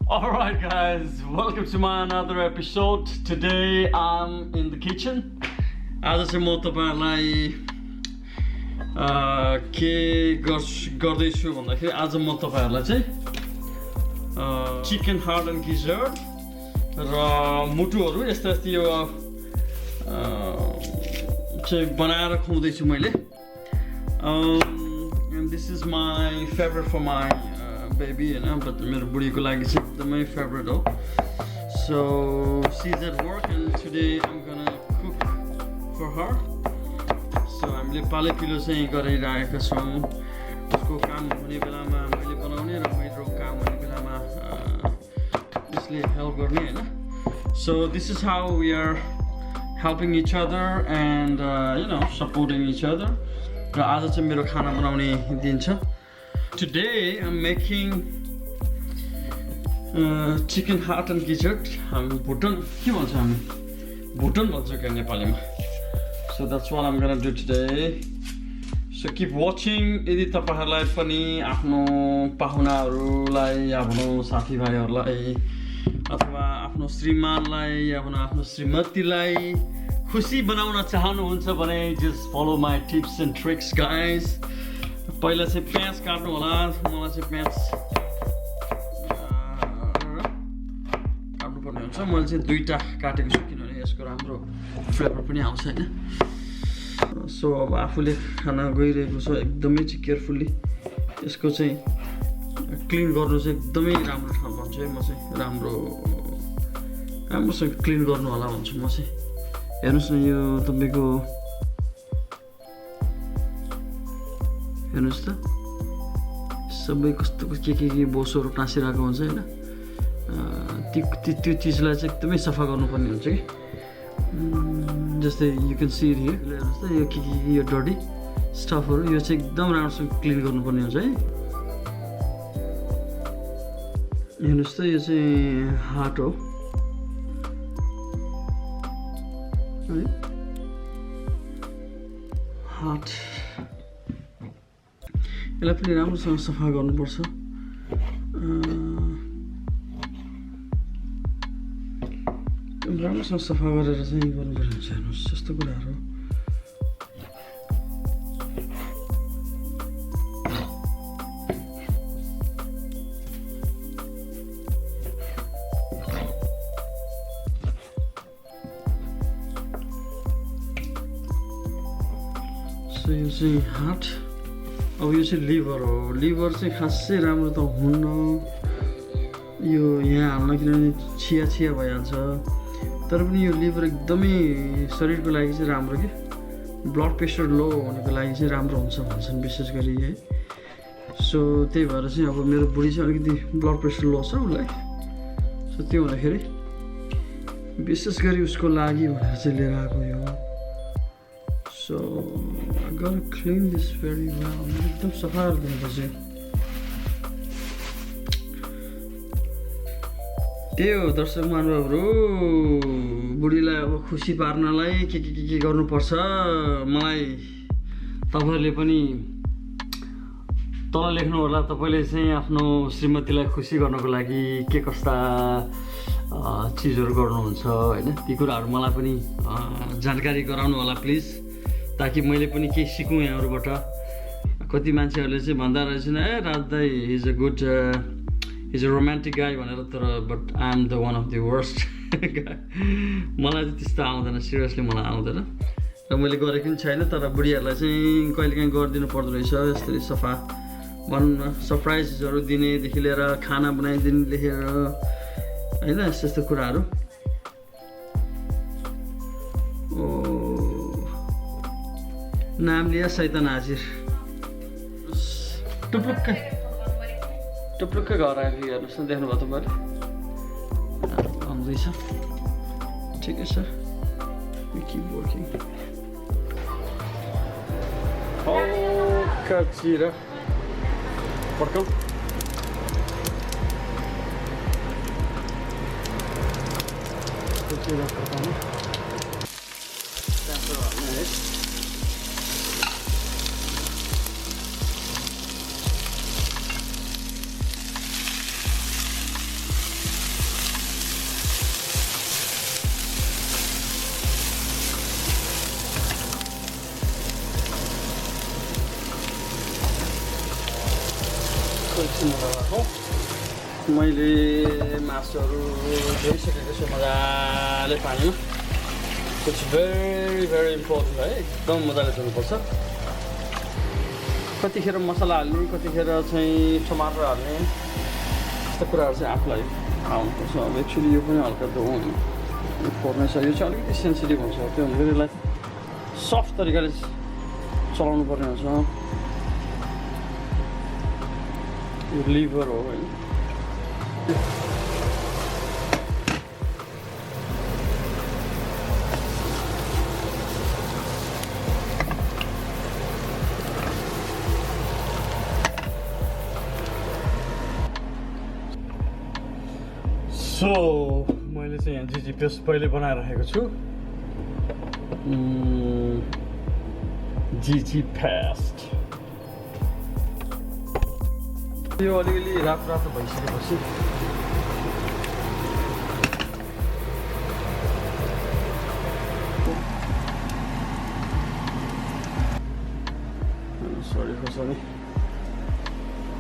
Alright guys, welcome to my another episode. Today I'm in the kitchen. आज चाहिँ म तपाईहरुलाई के गर्दैछु भन्दाखेरि आज म तपाईहरुलाई चाहिँ चिकन हार्ट एन्ड गिजर्ड र मुटुहरु यस्ता यो चाहिँ बनाएर खुवाउँदैछु मैले. And this is my favorite for my baby, you know, but मेरो बुढीको लागि चाहिँ एकदमै favorite हो. So she's at work and today I'm gonna cook for her. So हामीले पाले पिलो चाहिँ गरिरहेका छौं. उसको काम हुने बेलामा मैले बनाउने र मेरो काम हुने बेलामा यसले हेल्प गर्ने हैन. So this is how we are helping each other and you know, supporting each other. र आज चाहिँ मेरो खाना बनाउने दिन छ. Today I'm making chicken heart and gizzard. हामी भुटन के भन्छ हामी भुटन भन्छ के नेपालीमा. So that's what I'm gonna do today. So keep watching. यदि तपाईहरुलाई पनि आफ्नो पाहुनाहरुलाई या आफ्नो साथीभाइहरुलाई अथवा आफ्नो श्रीमानलाई या आफ्नो श्रीमतीलाई खुसी बनाउन चाहनुहुन्छ भने just follow my tips and tricks guys. पहिला चाहिँ प्याज काट्नु होला. मलाई चाहिँ प्याज काट्नु पर्ने हुन्छ. मैले चाहिँ दुईटा काटेको छु किनभने यसको राम्रो फ्लेभर पनि आउँछ हैन. सो अब आफूले खाना गइरहेको छ एकदमै चाहिँ केयरफुली यसको चाहिँ क्लीन गर्नु चाहिँ एकदमै राम्रो ठाउँ भन्छु है. म चाहिँ राम्रोसँग क्लीन गर्नु होला भन्छु म चाहिँ. हेर्नुस् न यो तपाईको हेर्नुस् त सबै कस्तो के बोसोहरु टाँसिरहेको हुन्छ हैन. त्यो चीजलाई चाहिँ एकदमै सफा गर्नुपर्ने हुन्छ कि. जस्तै you can see it here. हेर्नुस् त यो यो डर्टी स्टफहरु यो चाहिँ एकदम राम्रोसँग क्लीन गर्नुपर्ने हुन्छ है. हेर्नुस् त यो चाहिँ हार्ट हो है. हार्ट यसलाई पनि राम्रोसँग सफा गर्नुपर्छ. राम्रोसँग सफा गरेर चाहिँ गर्नुपर्ने हुन्छ. हेर्नुहोस् यस्तो कुराहरू. सो यो चाहिँ हार्ट. अब यो चाहिँ लिभर हो. लिभर चाहिँ खासै राम्रो त हुन्न यो यहाँ हाल्न किनभने छिया भइहाल्छ. तर पनि यो लिभर एकदमै शरीरको लागि चाहिँ राम्रो के. ब्लड प्रेसर लो हुनुको लागि चाहिँ राम्रो हुन्छ भन्छन् विशेष गरी है. सो त्यही भएर चाहिँ अब मेरो बुढी चाहिँ अलिकति ब्लड प्रेसर लो छ उसलाई. सो त्यो हुँदाखेरि विशेष गरी उसको लागि भनेर चाहिँ लिएर आएको यो. So I gotta clean this very well. एकदम सफा गर्नुपर्छ. त्यही हो दर्शक महानुभावहरु, बुढीलाई अब खुसी पार्नलाई के गर्नुपर्छ. मलाई तपाईहरुले पनि तल लेख्नु होला. तपाईले चाहिँ आफ्नो श्रीमतीलाई खुसी गर्नको लागि के कस्ता चीजहरु गर्नुहुन्छ हैन. ती कुराहरु मलाई पनि जानकारी गराउनु होला प्लिज, ताकि मैले पनि केही सिकौँ यहाँहरुबाट. कति मान्छेहरुले चाहिँ भन्दा रहेछन् ए राज दाइ is a good is a romantic guy भनेर. तर but I am the one of the worst guy. मलाई चाहिँ त्यस्तो आउँदैन. सिरियसली मलाई आउँदैन र मैले गरेको पनि छैन. तर बुढीहरुलाई चाहिँ कहिलेकाहीँ गरिदिनु पर्दो रहेछ यसरी सफा. भनौँ न सरप्राइजहरु दिनेदेखि लिएर खाना बनाइदिने लेखेर हैन यस्तो कुराहरु. नाम लिया शैतान हाजिर. टुप्लुक्कै घर आएको हेर्नुहोस् न. देख्नुभयो तपाईँले आउँदैछ. ठिकै छ. Keep working. हल्का जिरा पड्काउ. जिरा पड्काउनु. मैले मासुहरू धोइसकेको छु मजाले पानीमा। इट्स भेरी भेरी इम्पोर्टेन्ट है, एकदम मजाले धुनुपर्छ। कतिखेर मसला हाल्ने, कतिखेर चाहिँ टमाटर हाल्ने, यस्तो कुराहरू चाहिँ आफूलाई थाहा हुनुपर्छ। अब एक्चुअली यो पनि हल्का धुँ होइन, फोर्नेछ, यो चाहिँ अलिकति सेन्सिटिभ हुन्छ, त्यो हुँदाखेरि यसलाई सफ्ट तरिकाले चलाउनु पर्ने हुन्छ। यो लिभर हो होइन। सो मैले चाहिँ यहाँ जिजी पेस्ट पहिले बनाइराखेको छु। जिजी पेस्ट यो अलिअलि रातो रातो भइसकेपछि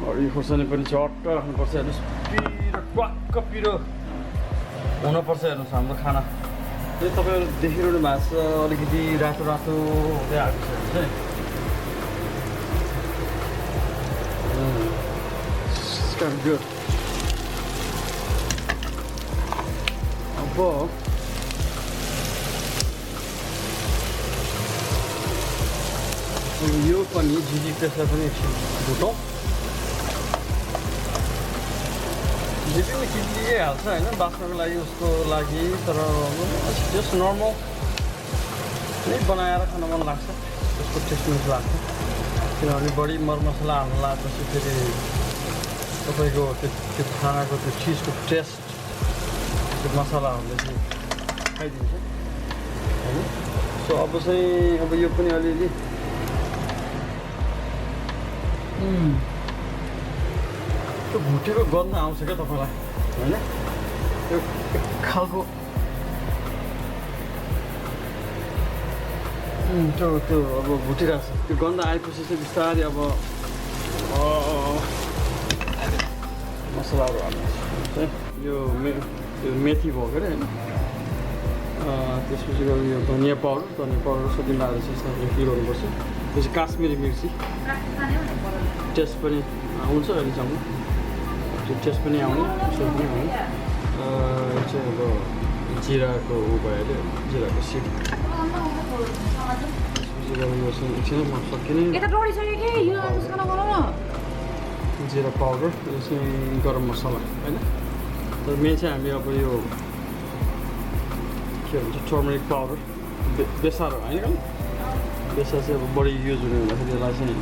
हरियो खोर्सानी पनि चट्ट राख्नुपर्छ। हेर्नुहोस् पिरो ट्वाक्क पिरो हुनुपर्छ। हेर्नुहोस् हाम्रो खाना यो तपाईँहरू देखिरहनु भएको छ, अलिकति रातो रातो हुँदै आएको छ चाहिँ good। अब यो पनि जिजी पेस्टलाई पनि एकछिन भुटौँ। जे पनि चिजले हाल्छ होइन बाँच्नको लागि, उसको लागि, तर जस्ट नर्मल नै बनाएर खान मन लाग्छ, त्यसको टेस्ट मिठो लाग्छ। किनभने बढी मरमसला हाल्नु लागेपछि फेरि तपाईँको त्यो खानाको त्यो चिजको टेस्ट त्यो मसलाहरूले चाहिँ खाइदिन्छ होइन। सो अब चाहिँ अब यो पनि अलिअलि त्यो भुटेको गन्ध आउँछ क्या तपाईँलाई होइन। त्यो खालको त्यो त्यो अब भुटिरहेको छ, त्यो गन्ध आएपछि चाहिँ बिस्तारै अब मसलाहरू हाल्नु यो मेथी भयो के अरे होइन। त्यसपछि गएर यो धनियाँ पाउडर सबै लाएर चाहिँ यसलाई फिल गर्नुपर्छ। त्यसपछि काश्मिरी मिर्ची टेस्ट पनि आउँछ अहिलेसम्म, त्यो टेस्ट पनि आउने सबै पनि आउने। यो चाहिँ अब जिराको ऊ भइहाल्यो, जिराको सिड। त्यसपछि गएर यो चाहिँ एकछिन सकिने जिरा पाउडर, यो चाहिँ गरम मसला होइन। तर मेन चाहिँ हामी अब यो के भन्छ टर्मरिक पाउडर, बेसार होइन क्या, बेसार चाहिँ अब बढी युज हुने हुँदाखेरि यसलाई चाहिँ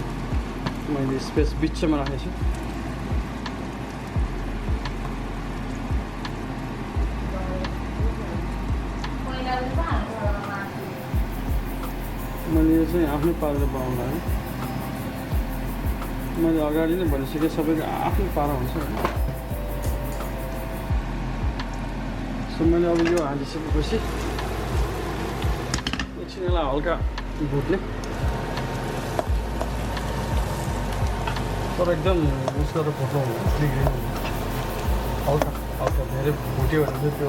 मैले स्पेस बिचमा राखेको छु। मैले यो चाहिँ आफ्नै पाराले बनाउनु है, मैले अगाडि नै भनिसकेँ सबैको आफ्नै पारा हुन्छ होइन। सो मैले अब यो हालिसकेपछि एकछिन यसलाई हल्का भुट्ने, तर एकदम उस गरेर भुट्नु बिग्रिनु, हल्का हल्का धेरै भुट्यो भने चाहिँ त्यो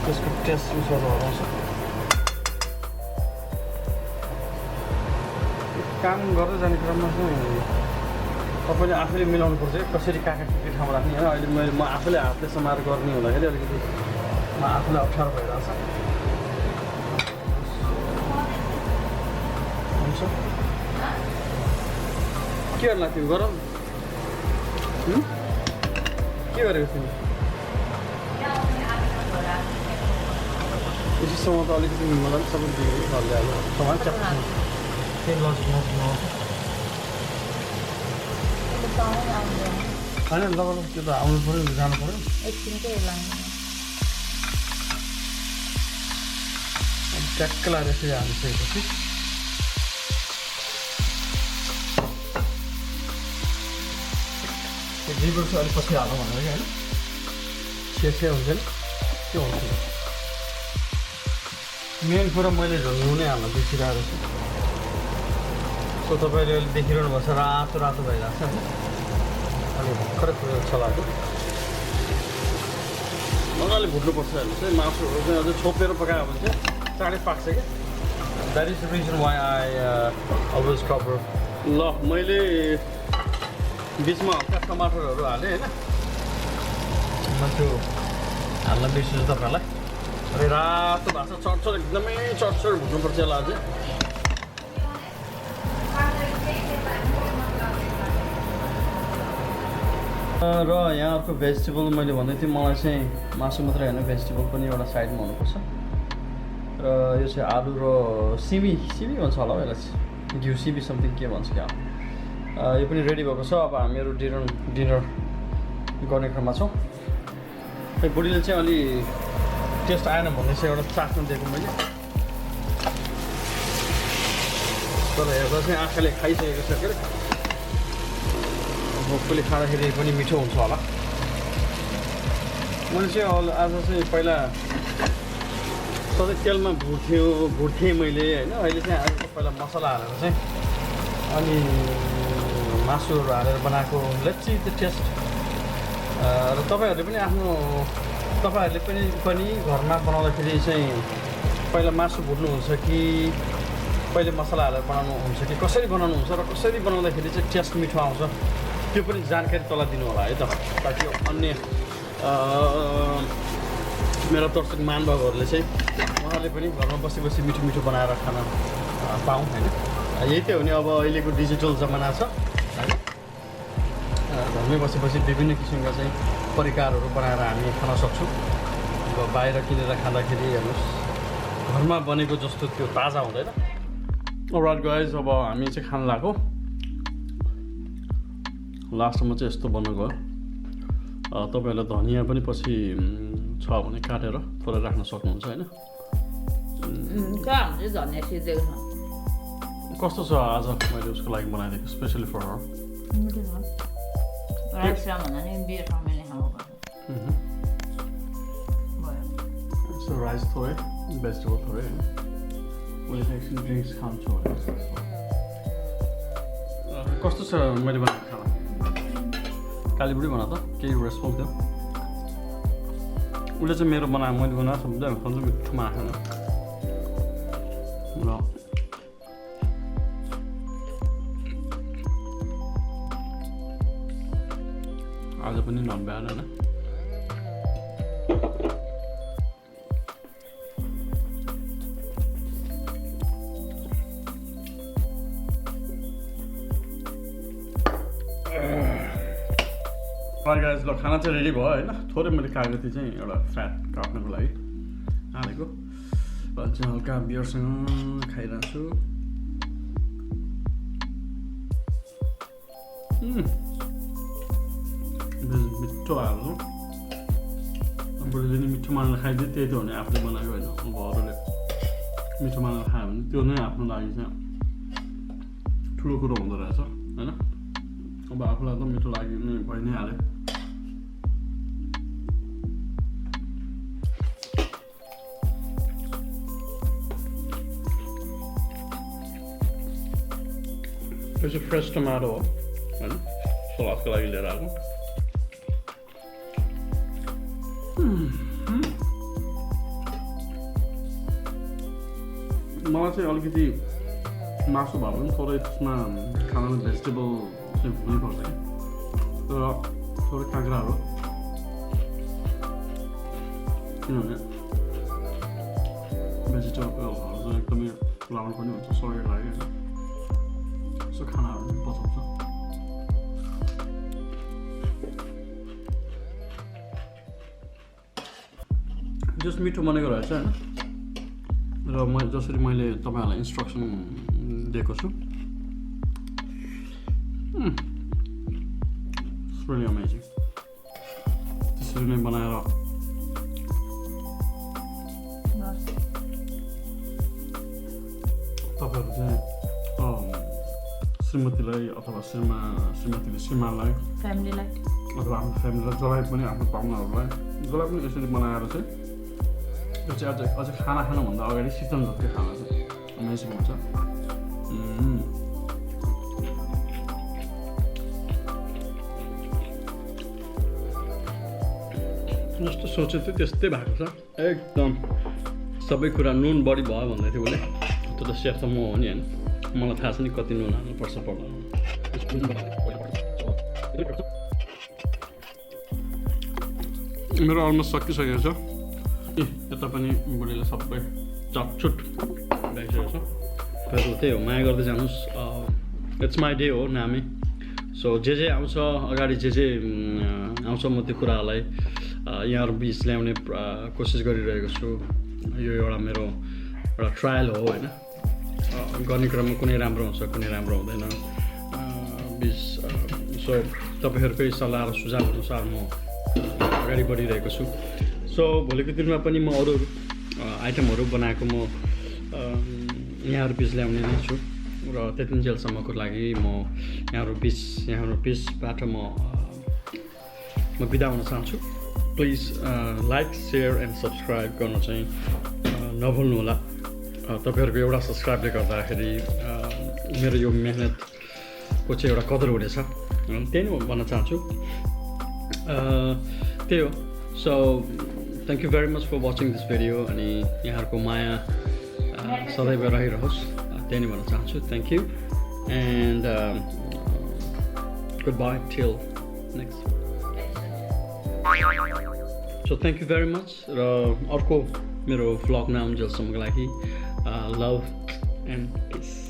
त्यसको टेस्ट उसहरू हराउँछ। काम गर्दै जाने क्रममा चाहिँ तपाईँले आफैले मिलाउनु पर्छ कसरी काका के ठाउँमा राख्ने होइन। अहिले म आफैले हातले समाएर गर्ने हुँदाखेरि अलिकति आफूलाई अप्ठ्यारो भइरहेछ। हुन्छ के गर्ला तिमी गर के गरेको तिमी यसोसँग त अलिकति मलाई पनि सबै दियो घरले हाल्यो सामान च्याप्छ केही लजिक होइन लगाउनु त्यो त आउनु पऱ्यो जानु पऱ्यो ट्याक्क लगाएर यसरी हालिसकेपछि लिभर चाहिँ अलिक पछि हाल्नु भनेर कि होइन सेसे हुन्छ नि त्यो हुन्छ। मेन कुरा मैले ढुङ्गु नै हाल्न बिर्सिरहेको छु। सो तपाईँले अहिले देखिरहनु भएको छ रातो रातो भइरहेको छ होइन, अलि भर्खरै कुरो चलाएको मजाले भुट्नुपर्छ हेर्नुहोस् है मासुहरू चाहिँ अझै छोपेर पकायो भने चाहिँ चाँडै पाक्छ क्या that is the reason why I always cover ल मैले बिचमा हल्का टमाटरहरू हालेँ होइन म त्यो हाल्न बिर्सिन्छु तपाईँहरूलाई अरे रातो भएको छ चटचट एकदमै चटचट भुट्नुपर्छ यसलाई अझै र यहाँ अर्को भेजिटेबल मैले भन्दै थिएँ मलाई चाहिँ मासु मात्रै होइन भेजिटेबल पनि एउटा साइडमा हुनुपर्छ र यो चाहिँ आलु र सिमी भन्छ होला हौ यसलाई घिउ सिमी समथिङ के भन्छ क्या यो पनि रेडी भएको छ अब हामीहरू डिनर गर्ने क्रममा छौँ खै बुढीले चाहिँ अलि टेस्ट आएन भन्ने चाहिँ एउटा चाख्न दिएको मैले तर हेर्दा चाहिँ आँखाले खाइसकेको छ के अरे भोकले खाँदाखेरि पनि मिठो हुन्छ होला मैले चाहिँ आज चाहिँ पहिला सधैँ तेलमा भुट्थेँ मैले होइन अहिले चाहिँ आज पहिला मसला हालेर चाहिँ अनि मासुहरू हालेर बनाएको लेट्स सी द टेस्ट र तपाईँहरूले पनि घरमा बनाउँदाखेरि चाहिँ पहिला मासु भुट्नुहुन्छ कि पहिले मसला हालेर बनाउनुहुन्छ कि कसरी बनाउनुहुन्छ र कसरी बनाउँदाखेरि चाहिँ टेस्ट मिठो आउँछ त्यो पनि जानकारी तल दिनु होला है त ताकि अन्य मेरो दर्शक महानुभावहरूले चाहिँ उहाँहरूले पनि घरमा बसी मिठो बनाएर खान पाऊँ होइन यही त हो नि अब अहिलेको डिजिटल जमाना छ होइन घरमै बसी विभिन्न किसिमका चाहिँ परिकारहरू बनाएर हामी खान सक्छौँ अब बाहिर किनेर खाँदाखेरि हेर्नुहोस् घरमा बनेको जस्तो त्यो ताजा हुँदैन अलराइट गाइज अब हामी चाहिँ खान लाग्यो लास्टमा चाहिँ यस्तो बन्न गयो तपाईँहरूलाई धनियाँ पनि पछि छ भने काटेर थोरै राख्न सक्नुहुन्छ होइन कस्तो छ आज मैले उसको लागि बनाइदिएको स्पेसली फर हर राइस थोरै भेजिटेबल थोरै होइन मैले चाहिँ एकछिन ड्रिङ्क्स खान्छु कस्तो छ मैले बनाएको खाना कालीबुढी बना त केही रेस्पोन्स थियो उसले चाहिँ मेरो मैले बनाएको छ भने मिठोमा आएन र आज पनि नट ब्याड होइन गाइस ल खाना चाहिँ रेडी भयो होइन थोरै मैले कागती चाहिँ एउटा फ्याट काट्नको लागि हालेको चाहिँ हल्का बियरसँग खाइरहेको छु मिठो हाल्नु बुढीले नि मिठो मानेर खाइदियो त्यही त हो नि आफूले बनाएको होइन अब अरूले मिठो मानेर खायो भने त्यो नै आफ्नो लागि चाहिँ ठुलो कुरो हुँदो रहेछ होइन अब आफूलाई त मिठो लाग्यो नै भइ नै हाल्यो यो चाहिँ फ्रेस टमाटो हो होइन सलादको लागि लिएर आएको मलाई चाहिँ अलिकति मासु भए पनि थोरै त्यसमा खानामा भेजिटेबल चाहिँ हुनैपर्छ कि तर थोरै काँक्राहरू किनभने भेजिटेबलहरू चाहिँ एकदमै राम्रो पनि हुन्छ शरीरको लागि होइन यसो खानाहरू पनि पचाउँछ जस मिठो बनेको रहेछ होइन र जसरी मैले तपाईँहरूलाई इन्स्ट्रक्सन दिएको छु इट्स रियली अमेजिङ त्यसरी नै बनाएर तपाईँहरू चाहिँ श्रीमतीलाई अथवा श्रीमतीले श्रीमानलाई फ्यामिलीलाई अथवा आफ्नो फ्यामिलीलाई जसलाई पनि आफ्नो पाहुनाहरूलाई जसलाई पनि यसरी बनाएर चाहिँ त्यो चाहिँ अझै खाना खानुभन्दा अगाडि शीतल जस्तै खाना चाहिँ अमेजिङ हुन्छ जस्तो सोचेको थियो त्यस्तै भएको छ एकदम सबै कुरा नुन बढी भयो भन्दै थियो उसले त्यो त सेफ त म हो नि होइन मलाई थाहा छ नि कति नुन हाल्नुपर्छ पर्दैन मेरो अलमोस्ट सकिसकेको छ यता पनि बुढीले सबै चटचुट भइसकेको छ फेरि त्यही हो माया गर्दै जानुहोस् इट्स माई डे हो नामे सो जे आउँछ अगाडि जे आउँछ म त्यो कुराहरूलाई यहाँहरू बिच ल्याउने कोसिस गरिरहेको छु यो एउटा मेरो एउटा ट्रायल हो होइन गर्ने क्रममा कुनै राम्रो हुन्छ कुनै राम्रो हुँदैन बिच सो तपाईँहरूकै सल्लाह र सुझाव अनुसार म अगाडि बढिरहेको छु सो भोलिको दिनमा पनि म अरू आइटमहरू बनाएको म यहाँहरू बिच ल्याउने नै छु र त्यतिन्जेलसम्मको लागि म यहाँहरू बिचबाट म बिदा हुन चाहन्छु please like share and subscribe गर्न चाहिँ नभुल्नु होला तपाईँहरूको एउटा सब्सक्राइबले गर्दाखेरि मेरो यो मेहनतको चाहिँ एउटा कदर हुनेछ त्यही नै भन्न चाहन्छु त्यही हो so thank you very much for watching this video अनि यहाँहरूको माया सदैव रहिरहोस् त्यही नै भन्न चाहन्छु thank you and good bye till next so thank you very much र अर्को मेरो भ्लगमा आउन्जेलसम्मको लागि लभ एन्ड पिस